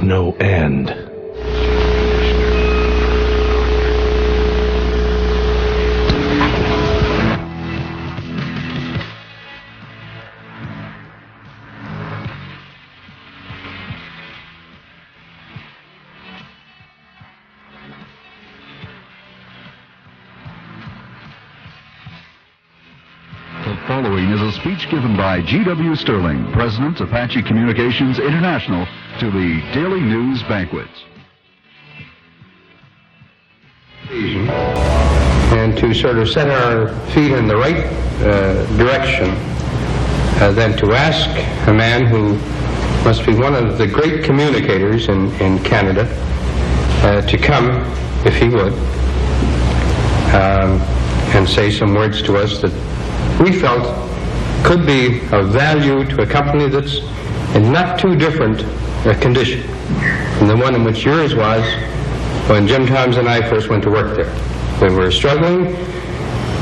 has no end. Following is a speech given by Geoff Stirling, President, Apache Communications International, to the Daily News Banquet. And to sort of set our feet in the right direction, than to ask a man who must be one of the great communicators in Canada to come, if he would, and say some words to us that we felt could be of value to a company that's in not too different a condition from the one in which yours was when Jim Toms and I first went to work there. We were struggling.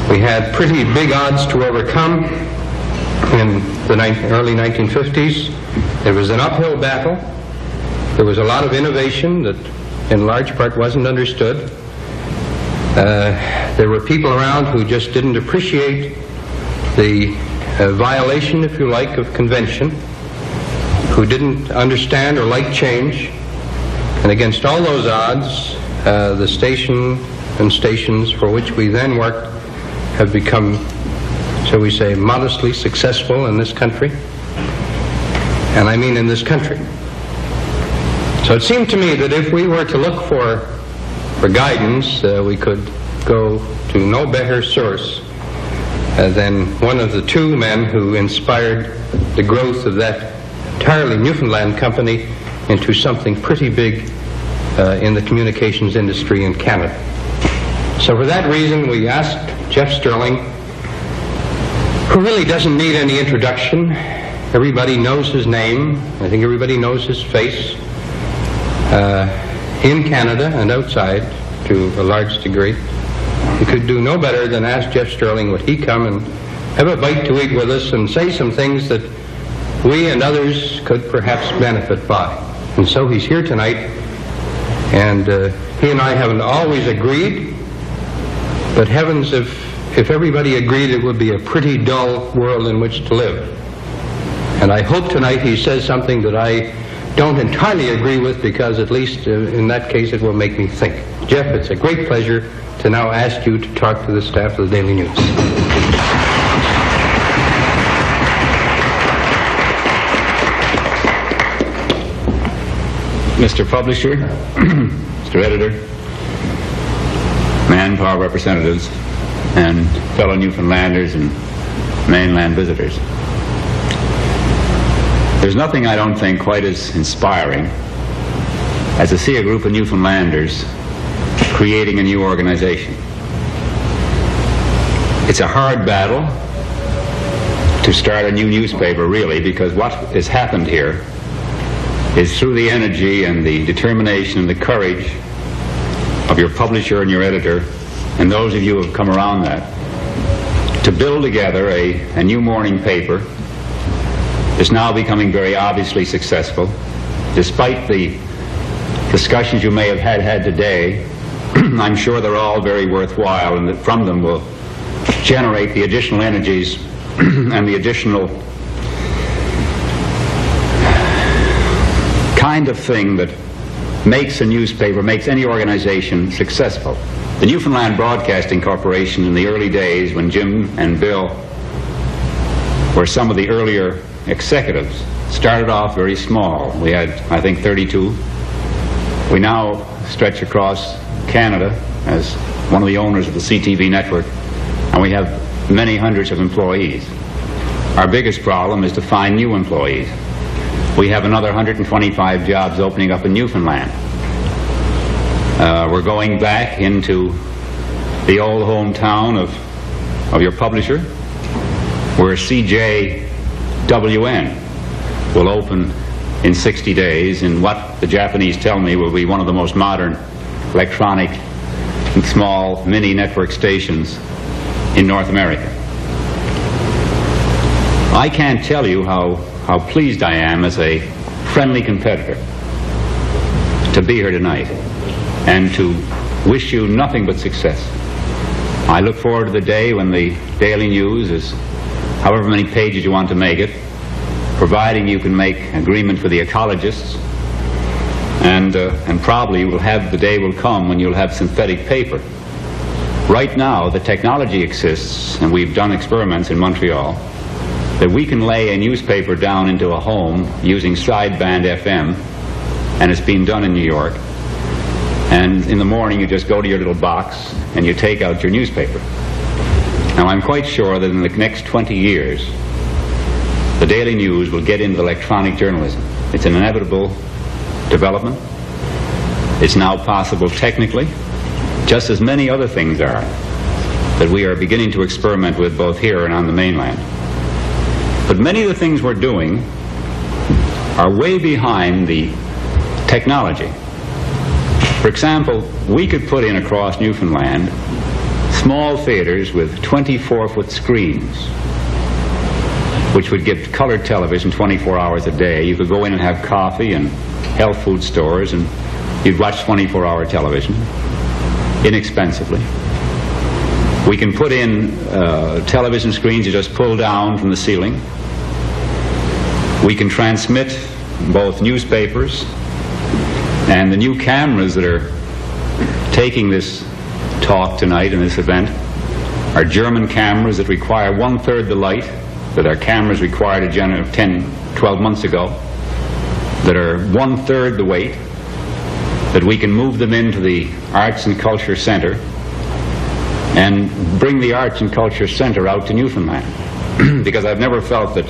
We had pretty big odds to overcome in the early 1950s. It was an uphill battle. There was a lot of innovation that in large part wasn't understood. There were people around who just didn't appreciate the violation, if you like, of convention, who didn't understand or like change. And against all those odds, the station and stations for which we then worked have become, shall we say, modestly successful in this country. And I mean in this country. So it seemed to me that if we were to look for guidance, we could go to no better source than one of the two men who inspired the growth of that entirely Newfoundland company into something pretty big in the communications industry in Canada. So for that reason, we asked Geoff Stirling, who really doesn't need any introduction. Everybody knows his name. I think everybody knows his face in Canada and outside to a large degree. We could do no better than ask Geoff Stirling would he come and have a bite to eat with us and say some things that we and others could perhaps benefit by. And so he's here tonight, and he and I haven't always agreed, but heavens, if everybody agreed, it would be a pretty dull world in which to live. And I hope tonight he says something that I don't entirely agree with, because at least in that case it will make me think. Geoff, it's a great pleasure to now ask you to talk to the staff of the Daily News. Mr. Publisher, Mr. Editor, manpower representatives, and fellow Newfoundlanders and mainland visitors. There's nothing I don't think quite as inspiring as to see a group of Newfoundlanders creating a new organization. It's a hard battle to start a new newspaper, really, because what has happened here is through the energy and the determination and the courage of your publisher and your editor, and those of you who have come around that, to build together a new morning paper is now becoming very obviously successful. Despite the discussions you may have had today, I'm sure they're all very worthwhile, and that from them will generate the additional energies and the additional kind of thing that makes a newspaper, makes any organization successful. The Newfoundland Broadcasting Corporation in the early days, when Jim and Bill were some of the earlier executives, started off very small. We had, I think, 32. We now stretch across Canada as one of the owners of the CTV network, and we have many hundreds of employees. Our biggest problem is to find new employees. We have another 125 jobs opening up in Newfoundland. We're going back into the old hometown of your publisher, where CJWN will open in 60 days in what the Japanese tell me will be one of the most modern electronic and small mini network stations in North America. I can't tell you how pleased I am as a friendly competitor to be here tonight and to wish you nothing but success. I look forward to the day when the Daily News is however many pages you want to make it, providing you can make agreement for the ecologists, and probably the day will come when you'll have synthetic paper. Right now, the technology exists, and we've done experiments in Montreal, that we can lay a newspaper down into a home using sideband FM, and it's been done in New York. And in the morning, you just go to your little box, and you take out your newspaper. Now, I'm quite sure that in the next 20 years, the Daily News will get into electronic journalism. It's an inevitable development. It's now possible technically, just as many other things are, that we are beginning to experiment with both here and on the mainland. But many of the things we're doing are way behind the technology. For example, we could put in across Newfoundland small theaters with 24-foot screens, which would give colored television 24 hours a day. You could go in and have coffee and health food stores, and you'd watch 24-hour television inexpensively. We can put in television screens you just pull down from the ceiling. We can transmit both newspapers, and the new cameras that are taking this talk tonight in this event are German cameras that require 1/3 the light that our cameras required 10, 12 months ago, that are 1/3 the weight, that we can move them into the Arts and Culture Center and bring the Arts and Culture Center out to Newfoundland. Because I've never felt that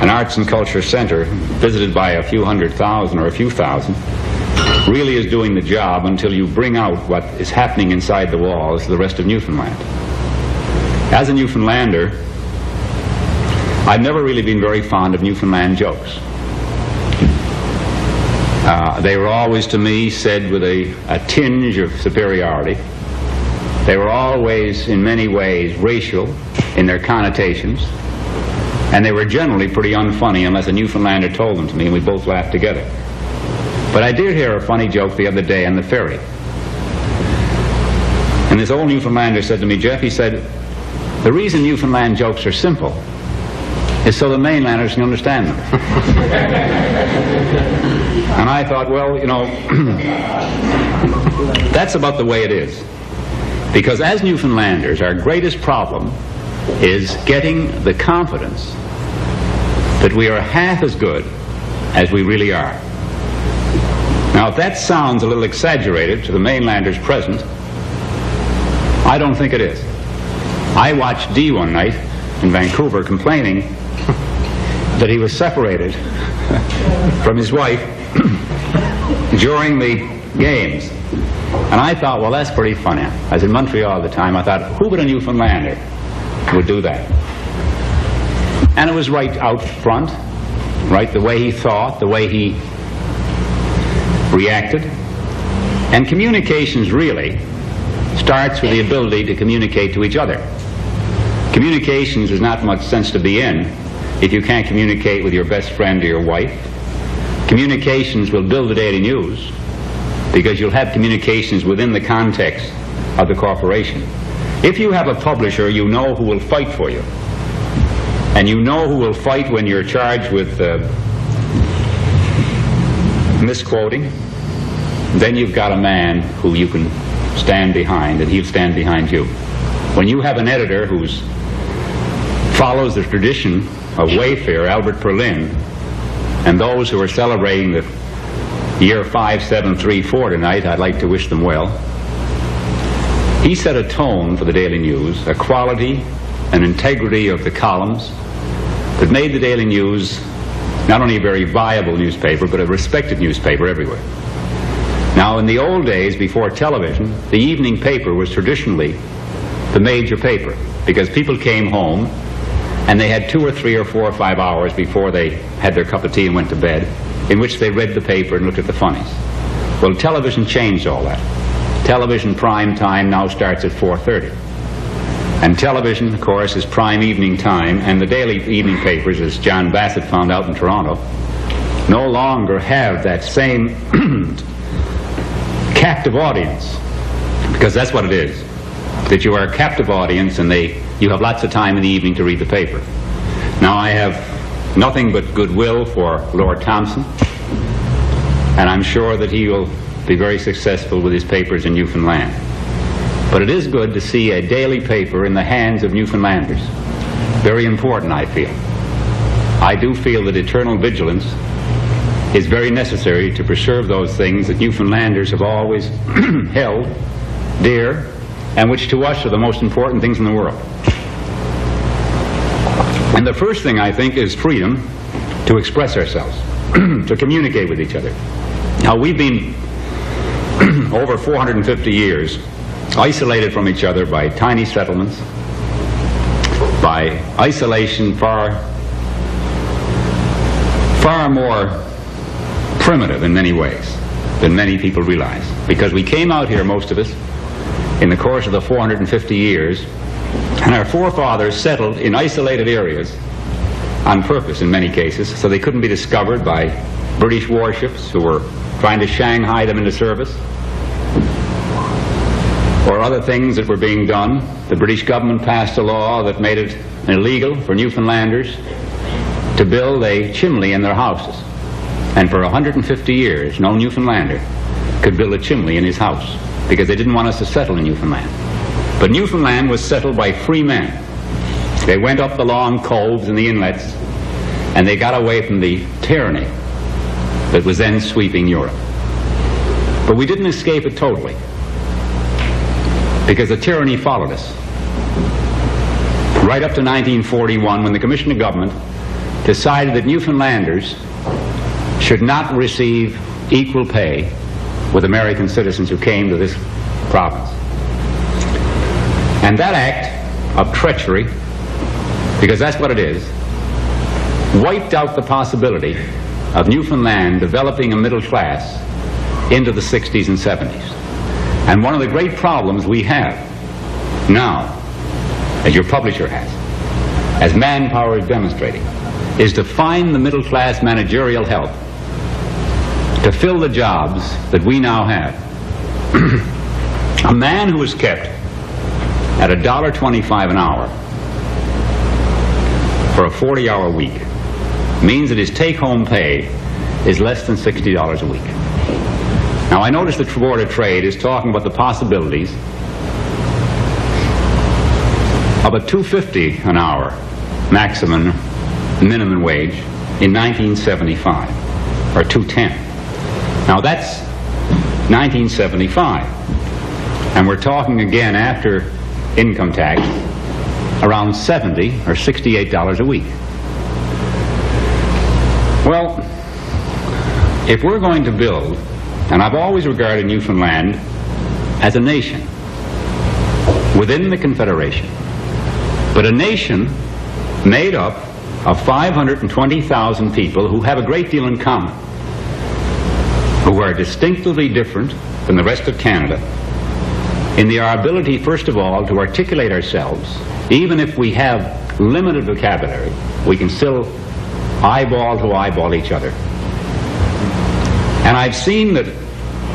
an Arts and Culture Center visited by a few 100,000 or a few thousand really is doing the job until you bring out what is happening inside the walls of the rest of Newfoundland. As a Newfoundlander, I've never really been very fond of Newfoundland jokes. They were always, to me, said with a tinge of superiority. They were always, in many ways, racial in their connotations, and they were generally pretty unfunny unless a Newfoundlander told them to me, and we both laughed together. But I did hear a funny joke the other day on the ferry. And this old Newfoundlander said to me, "Geoff," he said, "the reason Newfoundland jokes are simple is so the mainlanders can understand them." And I thought, well, you know, that's about the way it is. Because as Newfoundlanders, our greatest problem is getting the confidence that we are half as good as we really are. Now, if that sounds a little exaggerated to the mainlanders present, I don't think it is. I watched Dee one night in Vancouver complaining that he was separated from his wife during the games. And I thought, well, that's pretty funny. I was in Montreal at the time. I thought, who but a Newfoundlander would do that? And it was right out front, right, the way he thought, the way he reacted. And communications really starts with the ability to communicate to each other. Communications is not much sense to be in if you can't communicate with your best friend or your wife. Communications will build the Daily News because you'll have communications within the context of the corporation. If you have a publisher, you know who will fight for you. And you know who will fight when you're charged with misquoting. Then you've got a man who you can stand behind, and he'll stand behind you. When you have an editor who follows the tradition of Wayfair, Albert Perlin, and those who are celebrating the year 5734 tonight, I'd like to wish them well. He set a tone for the Daily News, a quality and integrity of the columns that made the Daily News not only a very viable newspaper, but a respected newspaper everywhere. Now, in the old days, before television, the evening paper was traditionally the major paper, because people came home and they had 2 or 3 or 4 or 5 hours before they had their cup of tea and went to bed, in which they read the paper and looked at the funnies. Well, television changed all that. Television prime time now starts at 4:30. And television, of course, is prime evening time, and the daily evening papers, as John Bassett found out in Toronto, no longer have that same captive audience, because that's what it is, that you are a captive audience and you have lots of time in the evening to read the paper. Now, I have nothing but goodwill for Lord Thompson, and I'm sure that he will be very successful with his papers in Newfoundland. But it is good to see a daily paper in the hands of Newfoundlanders. Very important, I feel. I do feel that eternal vigilance is very necessary to preserve those things that Newfoundlanders have always held dear, and which to us are the most important things in the world. And the first thing, I think, is freedom to express ourselves, to communicate with each other. Now, we've been over 450 years isolated from each other by tiny settlements, by isolation far more primitive in many ways than many people realize. Because we came out here, most of us, in the course of the 450 years, and our forefathers settled in isolated areas on purpose in many cases, so they couldn't be discovered by British warships who were trying to Shanghai them into service, or other things that were being done. The British government passed a law that made it illegal for Newfoundlanders to build a chimney in their houses. And for 150 years, no Newfoundlander could build a chimney in his house because they didn't want us to settle in Newfoundland. But Newfoundland was settled by free men. They went up the long coves and the inlets, and they got away from the tyranny that was then sweeping Europe. But we didn't escape it totally, because the tyranny followed us. Right up to 1941, when the Commission of Government decided that Newfoundlanders should not receive equal pay with American citizens who came to this province. And that act of treachery, because that's what it is, wiped out the possibility of Newfoundland developing a middle class into the 60s and 70s. And one of the great problems we have now, as your publisher has, as Manpower is demonstrating, is to find the middle class managerial help to fill the jobs that we now have. A man who is kept at $1.25 an hour for a 40-hour week means that his take-home pay is less than $60 a week. Now, I notice the Board of Trade is talking about the possibilities of a $2.50 an hour maximum minimum wage in 1975, or $2.10. Now, that's 1975, and we're talking again after income tax around $70 or $68 a week. Well, if we're going to build, and I've always regarded Newfoundland as a nation within the Confederation, but a nation made up of 520,000 people who have a great deal in common, who are distinctively different than the rest of Canada in our ability, first of all, to articulate ourselves. Even if we have limited vocabulary, we can still eyeball to eyeball each other. And I've seen that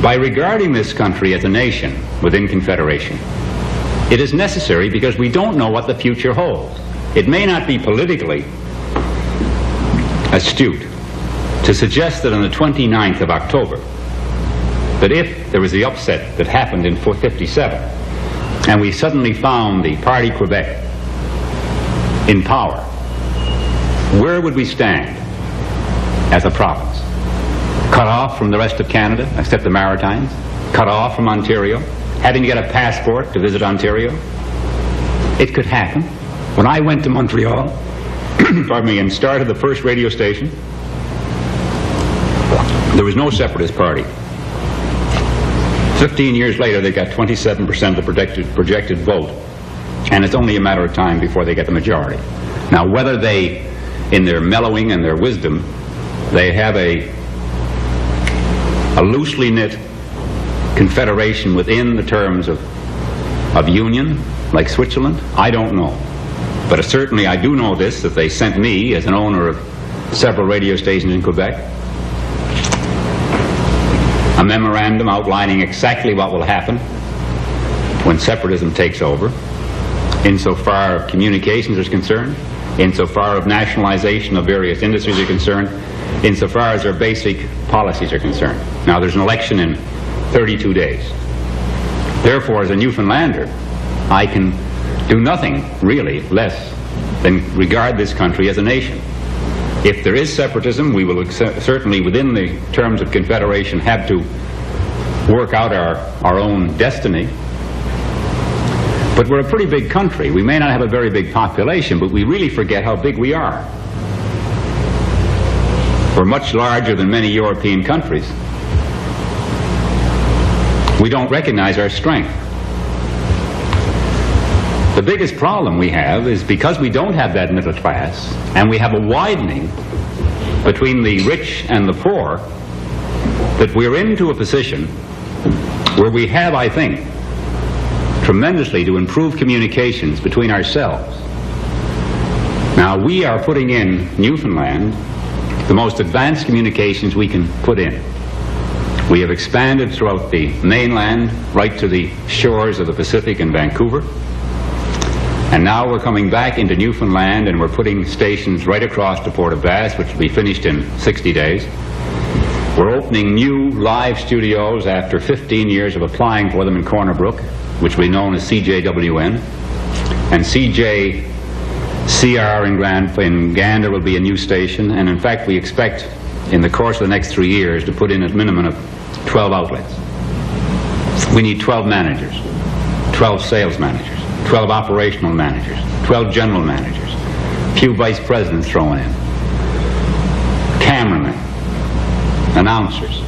by regarding this country as a nation within Confederation, it is necessary because we don't know what the future holds. It may not be politically astute to suggest that on the 29th of October, that if there was the upset that happened in 57, and we suddenly found the Parti Quebec in power, where would we stand as a province? Cut off from the rest of Canada, except the Maritimes, cut off from Ontario, having to get a passport to visit Ontario? It could happen. When I went to Montreal, pardon me, and started the first radio station, there was no separatist party. 15 years later, they got 27% of the projected vote, and it's only a matter of time before they get the majority. Now, whether they, in their mellowing and their wisdom, they have a loosely knit confederation within the terms of union, like Switzerland, I don't know. But certainly I do know this, that they sent me, as an owner of several radio stations in Quebec, a memorandum outlining exactly what will happen when separatism takes over, insofar as communications is concerned, insofar as nationalization of various industries are concerned, insofar as their basic policies are concerned. Now, there's an election in 32 days. Therefore, as a Newfoundlander, I can do nothing really less than regard this country as a nation. If there is separatism, we will certainly, within the terms of Confederation, have to work out our own destiny. But we're a pretty big country. We may not have a very big population, but we really forget how big we are. We're much larger than many European countries. We don't recognize our strength. The biggest problem we have is because we don't have that middle class, and we have a widening between the rich and the poor, that we're into a position where we have, I think, tremendously to improve communications between ourselves. Now, we are putting in Newfoundland the most advanced communications we can put in. We have expanded throughout the mainland, right to the shores of the Pacific in Vancouver. And now we're coming back into Newfoundland, and we're putting stations right across to Port of Bass, which will be finished in 60 days. We're opening new live studios after 15 years of applying for them in Corner Brook, which will be known as CJWN. And CJCR in Gander will be a new station. And in fact, we expect in the course of the next 3 years to put in a minimum of 12 outlets. We need 12 managers, 12 sales managers, 12 operational managers, 12 general managers, a few vice presidents thrown in, cameramen, announcers,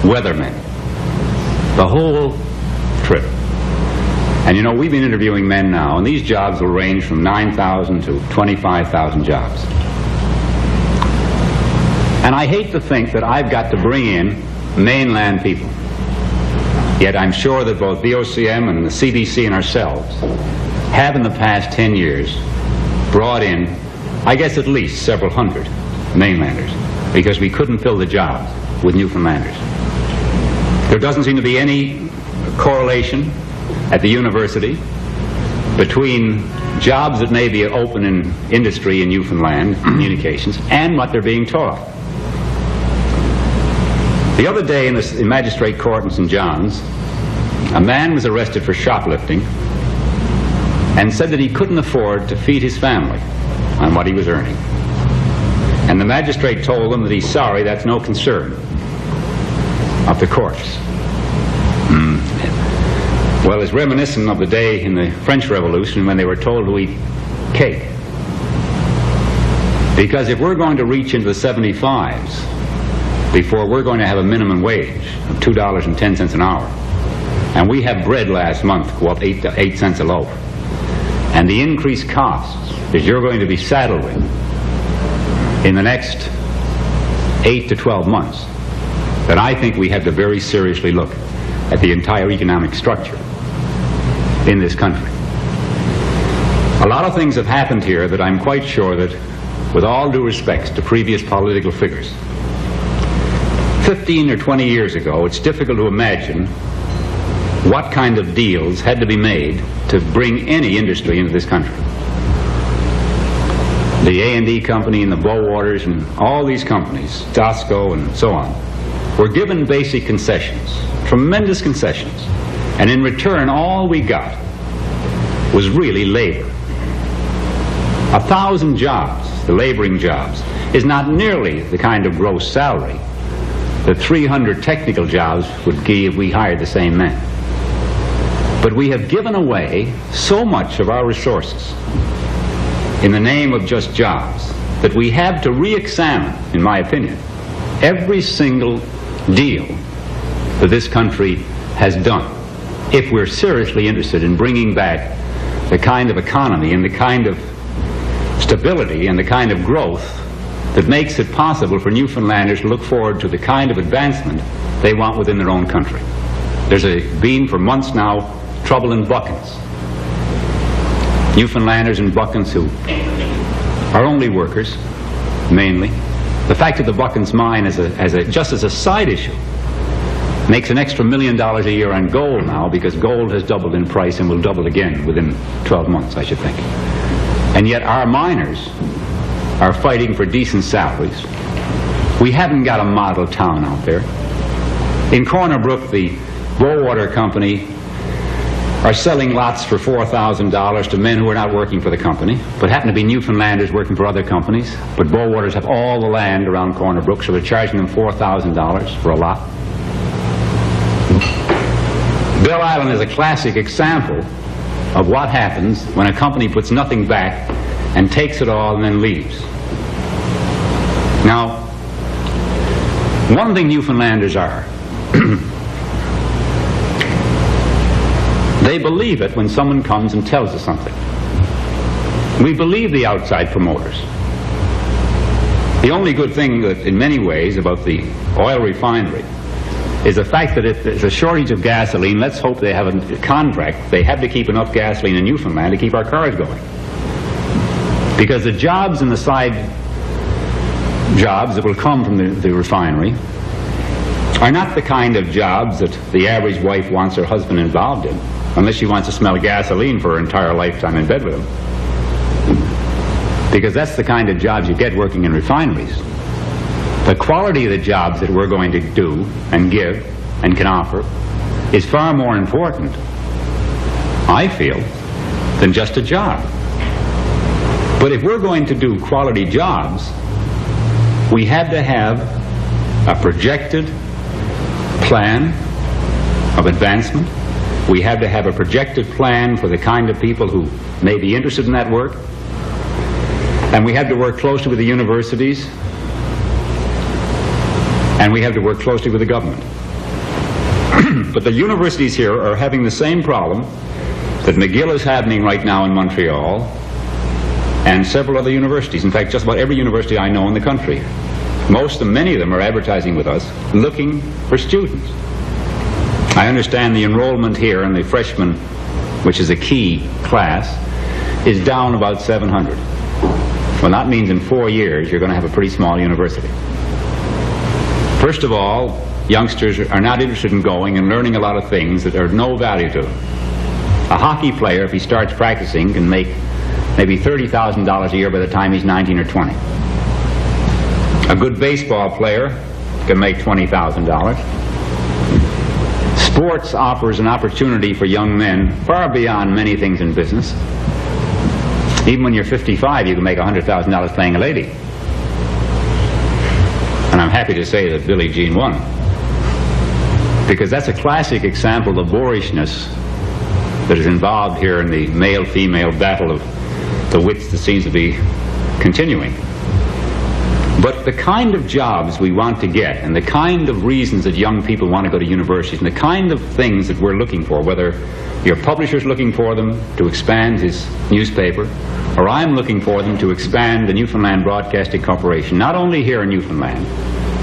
weathermen, the whole trip. And you know, we've been interviewing men now, and these jobs will range from 9,000 to 25,000 jobs. And I hate to think that I've got to bring in mainland people. Yet I'm sure that both VOCM and the CBC and ourselves have in the past 10 years brought in, I guess, at least several hundred mainlanders, because we couldn't fill the jobs with Newfoundlanders. There doesn't seem to be any correlation at the university between jobs that may be open in industry in Newfoundland, communications, and what they're being taught. The other day in the magistrate court in St. John's, a man was arrested for shoplifting and said that he couldn't afford to feed his family on what he was earning. And the magistrate told him that he's sorry, that's no concern of the courts. Well, it's reminiscent of the day in the French Revolution when they were told to eat cake. Because if we're going to reach into the 75s before we're going to have a minimum wage of $2.10 an hour, and we had bread last month go up 8 cents a loaf, and the increased costs that you're going to be saddled with in the next 8 to 12 months, that I think we have to very seriously look at the entire economic structure in this country. A lot of things have happened here that I'm quite sure that, with all due respect to previous political figures, 15 or 20 years ago, it's difficult to imagine what kind of deals had to be made to bring any industry into this country. The A&D company and the Bowaters and all these companies, Dosco and so on, were given basic concessions, tremendous concessions. And in return, all we got was really labor. 1,000 jobs, the laboring jobs, is not nearly the kind of gross salary that 300 technical jobs would give if we hired the same men. But we have given away so much of our resources in the name of just jobs that we have to re-examine, in my opinion, every single deal that this country has done if we're seriously interested in bringing back the kind of economy and the kind of stability and the kind of growth that makes it possible for Newfoundlanders to look forward to the kind of advancement they want within their own country. There's been for months now trouble in Buckens. Newfoundlanders in Buckens who are only workers, mainly. The fact of the Buckens mine just as a side issue makes an extra $1 million a year on gold now, because gold has doubled in price and will double again within 12 months, I should think. And yet our miners are fighting for decent salaries. We haven't got a model town out there. In Corner Brook, the Bowater Company are selling lots for $4,000 to men who are not working for the company, but happen to be Newfoundlanders working for other companies. But Bowaters have all the land around Corner Brook, so they're charging them $4,000 for a lot. Bell Island is a classic example of what happens when a company puts nothing back and takes it all and then leaves. Now, one thing Newfoundlanders are, they believe it when someone comes and tells us something. We believe the outside promoters. The only good thing that, in many ways, about the oil refinery is the fact that if there's a shortage of gasoline, let's hope they have a contract. They have to keep enough gasoline in Newfoundland to keep our cars going. Because the jobs and the side jobs that will come from the refinery are not the kind of jobs that the average wife wants her husband involved in, unless she wants to smell gasoline for her entire lifetime in bed with him. Because that's the kind of jobs you get working in refineries. The quality of the jobs that we're going to do and give and can offer is far more important, I feel, than just a job. But if we're going to do quality jobs, we have to have a projected plan of advancement. We have to have a projected plan for the kind of people who may be interested in that work. And we have to work closely with the universities. And we have to work closely with the government. But the universities here are having the same problem that McGill is having right now in Montreal, and several other universities. In fact, just about every university I know in the country. Many of them are advertising with us, looking for students. I understand the enrollment here in the freshman, which is a key class, is down about 700. Well, that means in 4 years you're going to have a pretty small university. First of all, youngsters are not interested in going and learning a lot of things that are of no value to them. A hockey player, if he starts practicing, can make maybe $30,000 a year by the time he's 19 or 20. A good baseball player can make $20,000. Sports offers an opportunity for young men far beyond many things in business. Even when you're 55, you can make $100,000 playing a lady. And I'm happy to say that Billie Jean won. Because that's a classic example of the boorishness that is involved here in the male-female battle of the wits that seems to be continuing. But the kind of jobs we want to get, and the kind of reasons that young people want to go to universities, and the kind of things that we're looking for, whether your publisher's looking for them to expand his newspaper, or I'm looking for them to expand the Newfoundland Broadcasting Corporation, not only here in Newfoundland,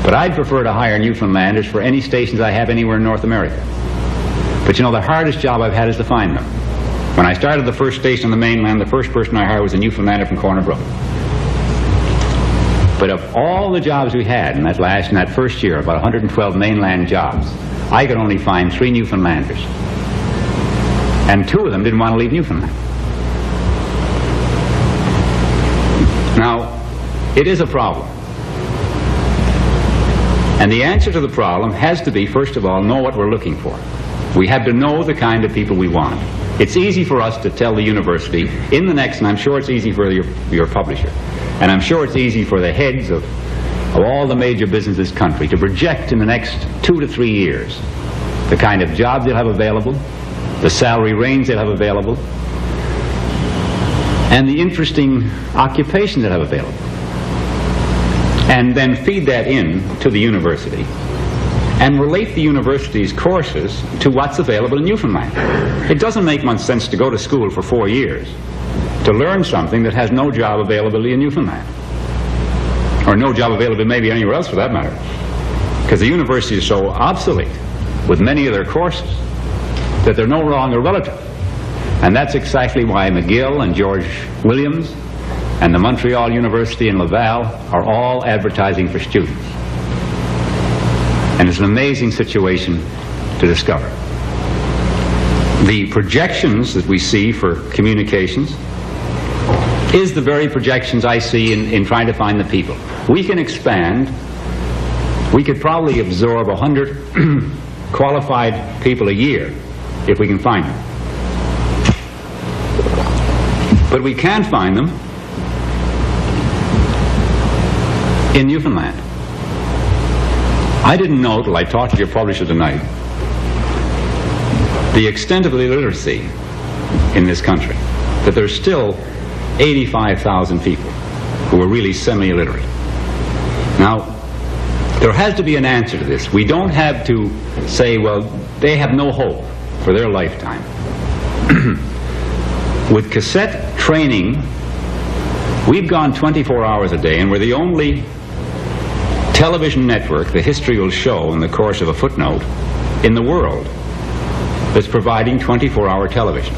but I'd prefer to hire Newfoundlanders for any stations I have anywhere in North America. But you know, the hardest job I've had is to find them. When I started the first station on the mainland, the first person I hired was a Newfoundlander from Corner Brook. But of all the jobs we had in that first year, about 112 mainland jobs, I could only find 3 Newfoundlanders. And 2 of them didn't want to leave Newfoundland. Now, it is a problem. And the answer to the problem has to be, first of all, know what we're looking for. We have to know the kind of people we want. It's easy for us to tell the university in the next, and I'm sure it's easy for your publisher, and I'm sure it's easy for the heads of all the major businesses in this country to project in the next 2 to 3 years the kind of jobs they'll have available, the salary range they'll have available, and the interesting occupation they'll have available. And then feed that in to the university and relate the university's courses to what's available in Newfoundland. It doesn't make much sense to go to school for 4 years to learn something that has no job availability in Newfoundland. Or no job availability maybe anywhere else for that matter. Because the university is so obsolete with many of their courses that they're no longer relative. And that's exactly why McGill and George Williams and the Montreal University and Laval are all advertising for students. And it's an amazing situation to discover. The projections that we see for communications is the very projections I see in trying to find the people. We can expand. We could probably absorb 100 qualified people a year if we can find them. But we can't find them in Newfoundland. I didn't know till I talked to your publisher tonight the extent of the illiteracy in this country, that there's still 85,000 people who are really semi-illiterate. Now, there has to be an answer to this. We don't have to say, well, they have no hope for their lifetime. With cassette training, we've gone 24 hours a day, and we're the only television network, the history will show in the course of a footnote, in the world that's providing 24-hour television.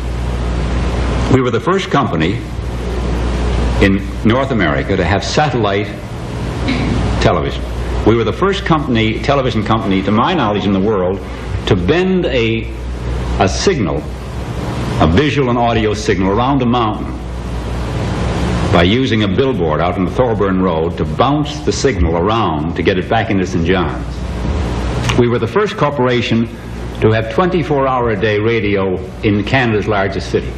We were the first company in North America to have satellite television. We were the first television company, to my knowledge, in the world to bend a signal, a visual and audio signal, around a mountain by using a billboard out on the Thorburn Road to bounce the signal around to get it back into St. John's. We were the first corporation to have 24-hour-a-day radio in Canada's largest city.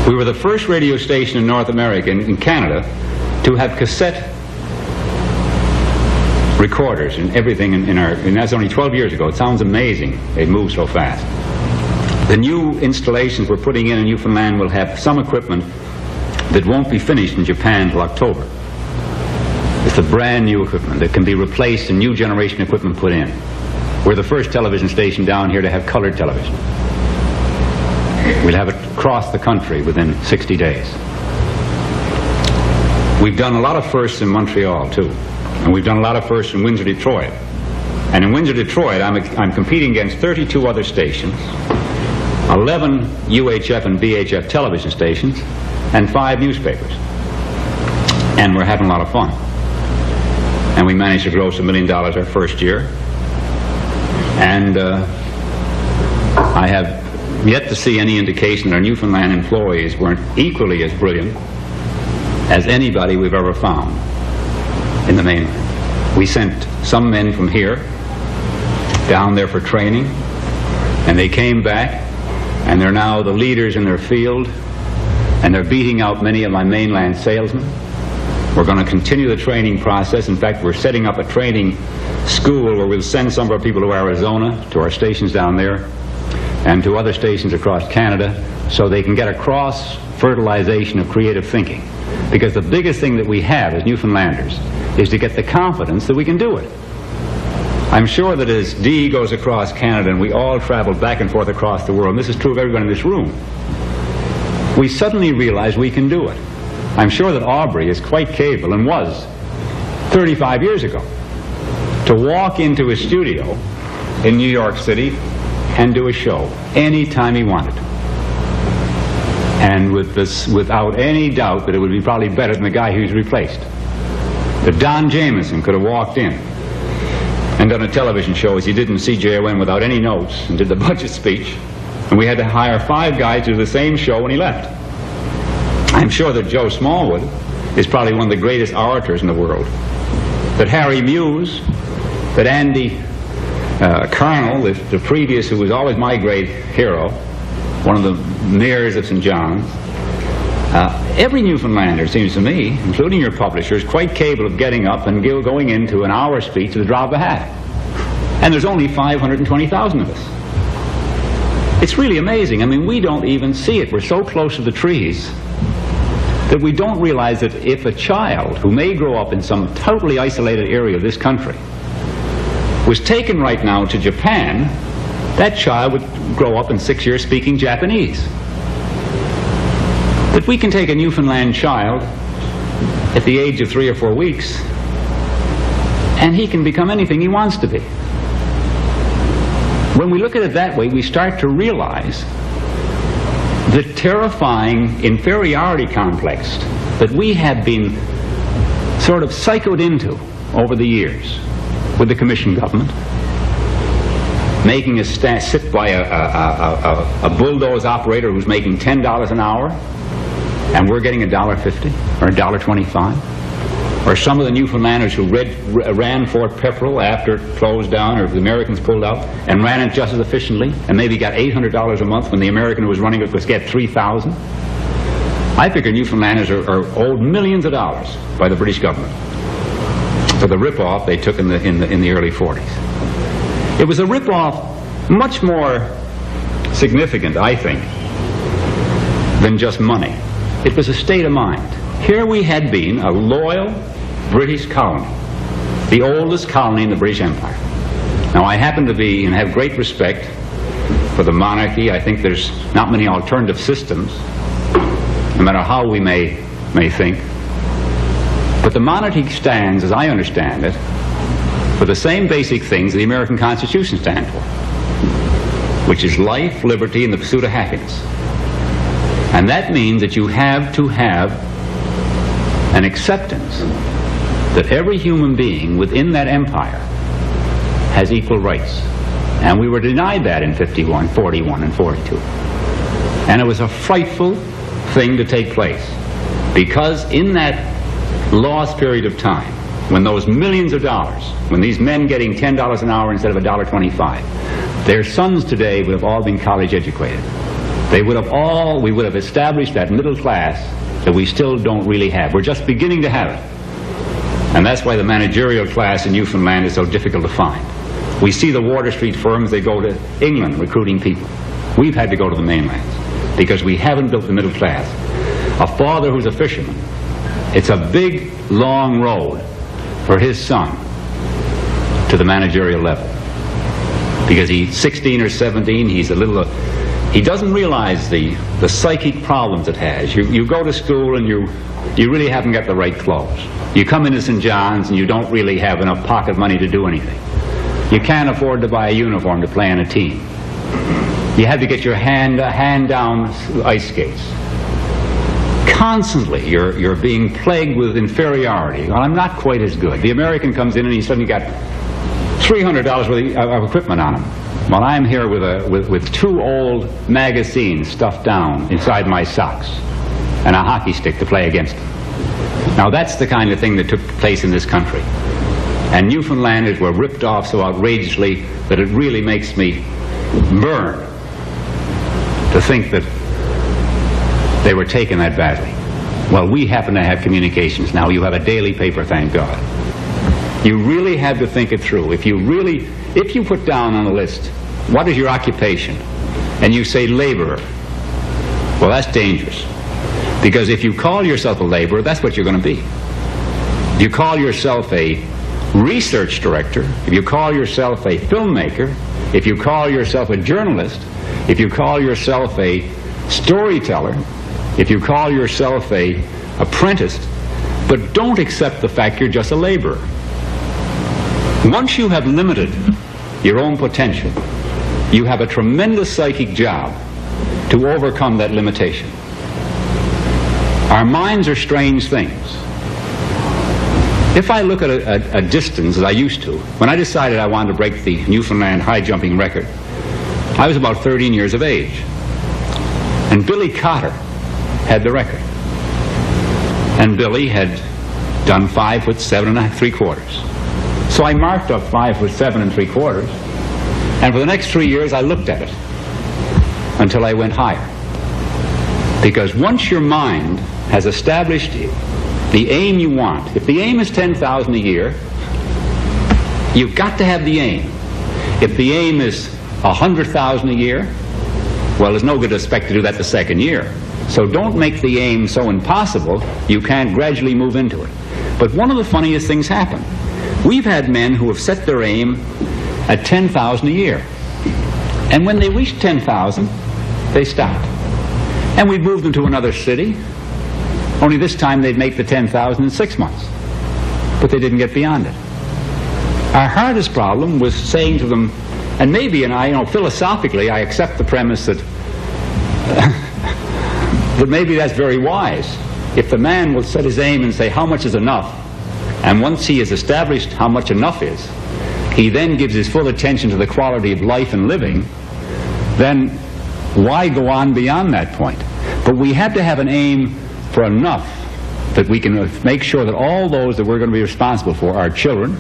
We were the first radio station in North America, in Canada, to have cassette recorders and everything and that's only 12 years ago. It sounds amazing. They move so fast. The new installations we're putting in Newfoundland will have some equipment that won't be finished in Japan till October. It's the brand new equipment that can be replaced and new generation equipment put in. We're the first television station down here to have colored television. We'll have it across the country within 60 days. We've done a lot of firsts in Montreal too, and we've done a lot of firsts in Windsor, Detroit. And in Windsor, Detroit, I'm competing against 32 other stations, 11 UHF and VHF television stations, and 5 newspapers. And we're having a lot of fun. And we managed to gross $1 million our first year. And I have yet to see any indication that our Newfoundland employees weren't equally as brilliant as anybody we've ever found in the mainland. We sent some men from here down there for training, and they came back, and they're now the leaders in their field, and they're beating out many of my mainland salesmen. We're going to continue the training process. In fact, we're setting up a training school where we'll send some of our people to Arizona, to our stations down there, and to other stations across Canada, so they can get a cross-fertilization of creative thinking. Because the biggest thing that we have as Newfoundlanders is to get the confidence that we can do it. I'm sure that as Dee goes across Canada and we all travel back and forth across the world, and this is true of everyone in this room, we suddenly realize we can do it. I'm sure that Aubrey is quite capable, and was 35 years ago, to walk into a studio in New York City and do a show anytime he wanted. And without any doubt that it would be probably better than the guy who's replaced. That Don Jameson could have walked in and done a television show as he did in CJON without any notes and did the budget speech, and we had to hire 5 guys to do the same show when he left. I'm sure that Joe Smallwood is probably one of the greatest orators in the world. That Harry Muse, that Andy Colonel, the previous, who was always my great hero, one of the mayors of St. John's, every Newfoundlander, seems to me, including your publisher, is quite capable of getting up and going into an hour speech at the drop of a hat. And there's only 520,000 of us. It's really amazing. I mean, we don't even see it. We're so close to the trees that we don't realize that if a child who may grow up in some totally isolated area of this country was taken right now to Japan, that child would grow up in 6 years speaking Japanese. That we can take a Newfoundland child at the age of 3 or 4 weeks and he can become anything he wants to be. When we look at it that way, we start to realize the terrifying inferiority complex that we have been sort of psychoed into over the years. with the commission government, making us sit by a bulldoze operator who's making $10 an hour, and we're getting $1.50 or $1.25. Or some of the Newfoundlanders who ran Fort Pepperell after it closed down, or the Americans pulled out, and ran it just as efficiently, and maybe got $800 a month when the American who was running it was get $3,000. I figure Newfoundlanders are owed millions of dollars by the British government for the rip-off they took in the early 40s. It was a rip-off much more significant, I think, than just money. It was a state of mind. Here we had been a loyal British colony, the oldest colony in the British Empire. Now, I happen to be and have great respect for the monarchy. I think there's not many alternative systems, no matter how we may think. But the monarchy stands, as I understand it, for the same basic things the American Constitution stands for, which is life, liberty, and the pursuit of happiness. And that means that you have to have an acceptance that every human being within that empire has equal rights. And we were denied that in 51, 41, and 42. And it was a frightful thing to take place, because in that lost period of time, when those millions of dollars, when these men getting $10 an hour instead of $1.25, their sons today would have all been college educated. We would have established that middle class that we still don't really have. We're just beginning to have it. And that's why the managerial class in Newfoundland is so difficult to find. We see the Water Street firms, they go to England recruiting people. We've had to go to the mainland because we haven't built the middle class. A father who's a fisherman, it's a big, long road for his son to the managerial level. Because he's 16 or 17, he's a little... he doesn't realize the psychic problems it has. You go to school and you really haven't got the right clothes. You come into St. John's and you don't really have enough pocket money to do anything. You can't afford to buy a uniform to play on a team. You have to get your hand-down ice skates. Constantly you're being plagued with inferiority. Well, I'm not quite as good. The American comes in and he's suddenly got $300 worth of equipment on him. Well, I'm here with two old magazines stuffed down inside my socks and a hockey stick to play against them. Now, that's the kind of thing that took place in this country. And Newfoundlanders were ripped off so outrageously that it really makes me burn to think that they were taken that badly. Well, we happen to have communications now. You have a daily paper, thank God. You really have to think it through. If you put down on a list, what is your occupation? And you say laborer. Well, that's dangerous. Because if you call yourself a laborer, that's what you're going to be. If you call yourself a research director, if you call yourself a filmmaker, if you call yourself a journalist, if you call yourself a storyteller, if you call yourself a apprentice, but don't accept the fact you're just a laborer. Once you have limited your own potential, you have a tremendous psychic job to overcome that limitation. Our minds are strange things. If I look at a distance, as I used to, when I decided I wanted to break the Newfoundland high jumping record, I was about 13 years of age. And Billy Cotter had the record. And Billy had done 5'7" ¾ So I marked up 5'7" ¾ and for the next 3 years I looked at it until I went higher. Because once your mind has established the aim you want, if the aim is 10,000 a year, you've got to have the aim. If the aim is 100,000 a year, well, there's no good to expect to do that the second year. So don't make the aim so impossible you can't gradually move into it. But one of the funniest things happened. We've had men who have set their aim at 10,000 a year. And when they reached 10,000, they stopped. And we'd moved them to another city, only this time they'd make the 10,000 in 6 months. But they didn't get beyond it. Our hardest problem was saying to them, and maybe, philosophically, I accept the premise that that maybe that's very wise. If the man will set his aim and say, how much is enough, And once he has established how much enough is, he then gives his full attention to the quality of life and living, then why go on beyond that point? But we have to have an aim for enough that we can make sure that all those that we're going to be responsible for, our children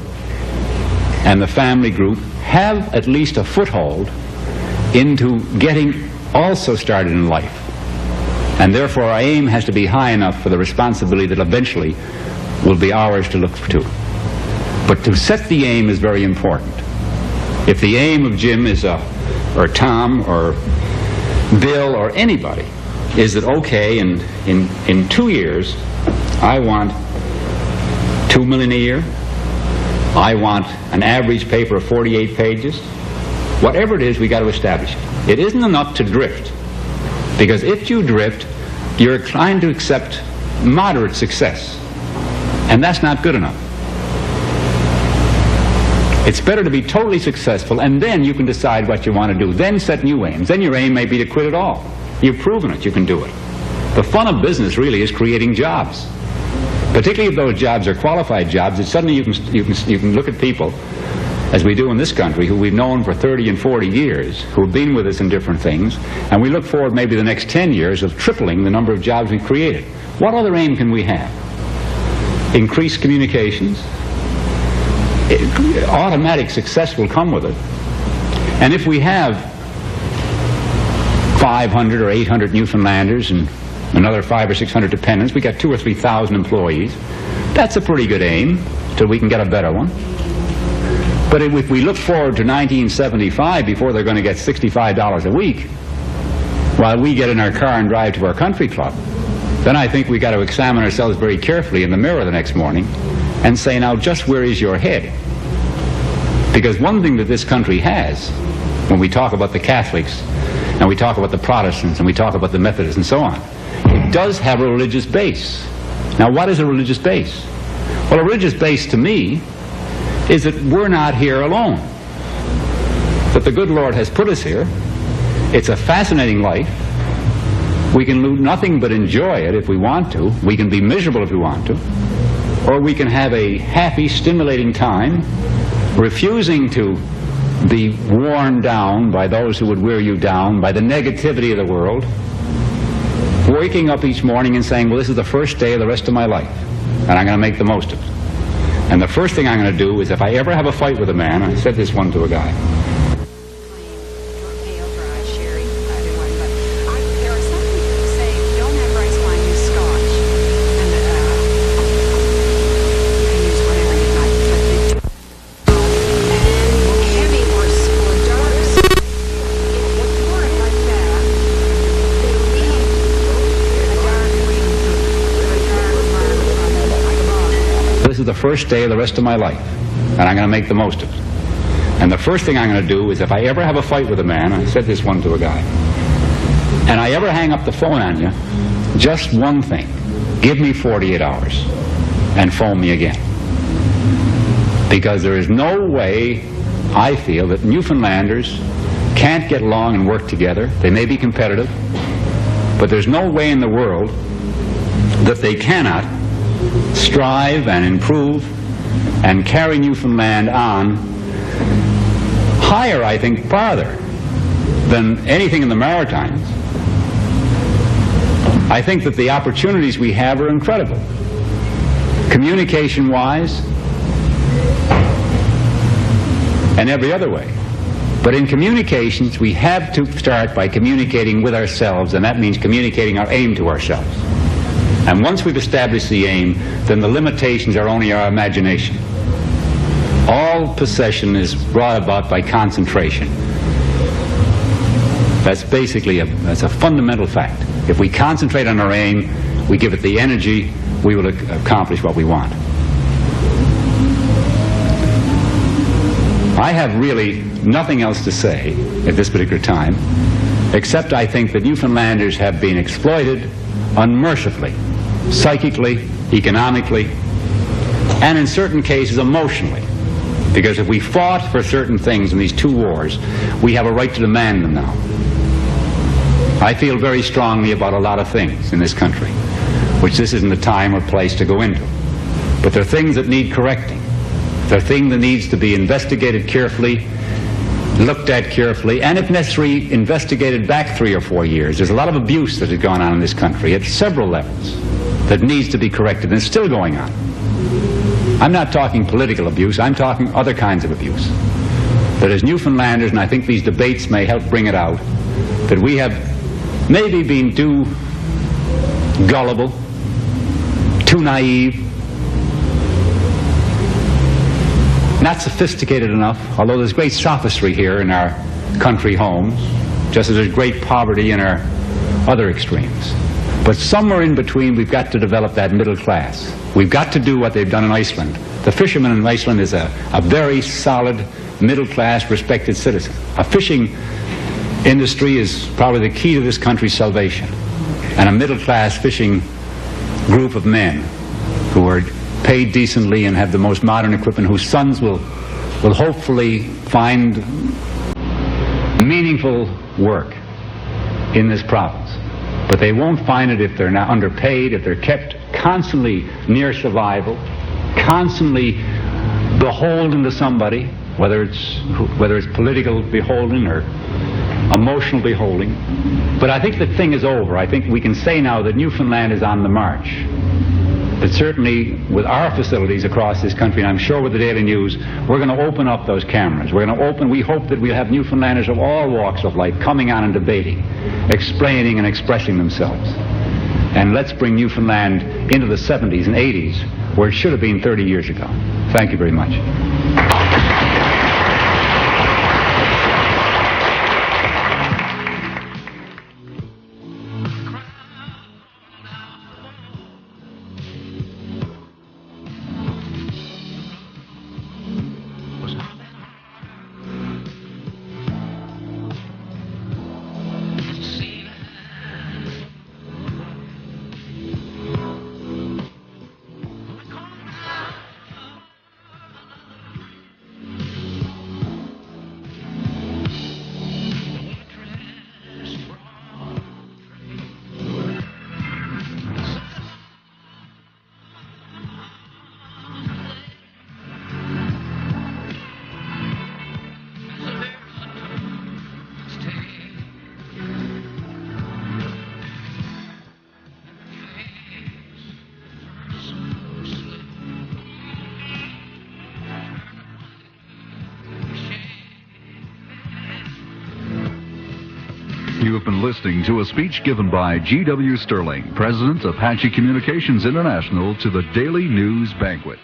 and the family group, have at least a foothold into getting also started in life. And therefore our aim has to be high enough for the responsibility that eventually will be ours to look to. But to set the aim is very important. If the aim of Jim is or Tom or Bill or anybody is that, okay, in 2 years I want $2 million a year, I want an average paper of 48 pages, whatever it is, we got to establish it. It isn't enough to drift, because if you drift, you're inclined to accept moderate success, and that's not good enough. It's better to be totally successful, and then you can decide what you want to do. Then set new aims. Then your aim may be to quit it all. You've proven it. You can do it. The fun of business really is creating jobs. Particularly if those jobs are qualified jobs, that suddenly you can look at people, as we do in this country, who we've known for 30 and 40 years, who have been with us in different things, and we look forward maybe the next 10 years of tripling the number of jobs we've created. What other aim can we have? Increased communications. Automatic success will come with it. And if we have 500 or 800 Newfoundlanders and another 500 or 600 dependents, we got 2,000 or 3,000 employees. That's a pretty good aim till we can get a better one. But if we look forward to 1975, before they're going to get $65 a week, while we get in our car and drive to our country club, then I think we got to examine ourselves very carefully in the mirror the next morning and say, now, just where is your head? Because one thing that this country has, when we talk about the Catholics, and we talk about the Protestants, and we talk about the Methodists, and so on, it does have a religious base. Now, what is a religious base? Well, a religious base, to me, is that we're not here alone. That the good Lord has put us here. It's a fascinating life. We can do nothing but enjoy it if we want to. We can be miserable if we want to. Or we can have a happy, stimulating time, refusing to be worn down by those who would wear you down, by the negativity of the world, waking up each morning and saying, well, this is the first day of the rest of my life, and I'm going to make the most of it. And the first thing I'm going to do is, if I ever have a fight with a man, I said this one to a guy, this is the first day of the rest of my life, and I'm going to make the most of it. And the first thing I'm going to do is, if I ever have a fight with a man, I said this one to a guy, and I ever hang up the phone on you, just one thing, give me 48 hours and phone me again. Because there is no way, I feel, that Newfoundlanders can't get along and work together. They may be competitive, but there's no way in the world that they cannot strive and improve and carry Newfoundland on higher, I think, farther than anything in the Maritimes. I think that the opportunities we have are incredible, communication-wise and every other way. But in communications, we have to start by communicating with ourselves, and that means communicating our aim to ourselves. And once we've established the aim, then the limitations are only our imagination. All possession is brought about by concentration. That's basically that's a fundamental fact. If we concentrate on our aim, we give it the energy, we will accomplish what we want. I have really nothing else to say at this particular time, except I think that Newfoundlanders have been exploited unmercifully, psychically, economically, and in certain cases emotionally. Because if we fought for certain things in these two wars, we have a right to demand them now. I feel very strongly about a lot of things in this country, which this isn't the time or place to go into. But there are things that need correcting. There are things that needs to be investigated carefully, looked at carefully, and if necessary, investigated back 3 or 4 years. There's a lot of abuse that has gone on in this country at several levels that needs to be corrected, and it's still going on. I'm not talking political abuse, I'm talking other kinds of abuse. That as Newfoundlanders, and I think these debates may help bring it out, that we have maybe been too gullible, too naive, not sophisticated enough, although there's great sophistry here in our country homes, just as there's great poverty in our other extremes. But somewhere in between, we've got to develop that middle class. We've got to do what they've done in Iceland. The fisherman in Iceland is a very solid, middle-class, respected citizen. A fishing industry is probably the key to this country's salvation. And a middle-class fishing group of men who are paid decently and have the most modern equipment, whose sons will hopefully find meaningful work in this province. But they won't find it if they're not underpaid, if they're kept constantly near survival, constantly beholden to somebody, whether it's political beholden or emotional beholding. But I think the thing is over. I think we can say now that Newfoundland is on the march. That certainly with our facilities across this country, and I'm sure with the Daily News, we're going to open up those cameras. We're going to open, we hope that we'll have Newfoundlanders of all walks of life coming on and debating, explaining and expressing themselves. And let's bring Newfoundland into the 70s and 80s, where it should have been 30 years ago. Thank you very much. You have been listening to a speech given by Geoff Stirling, President of Apache Communications International, to the Daily News Banquet.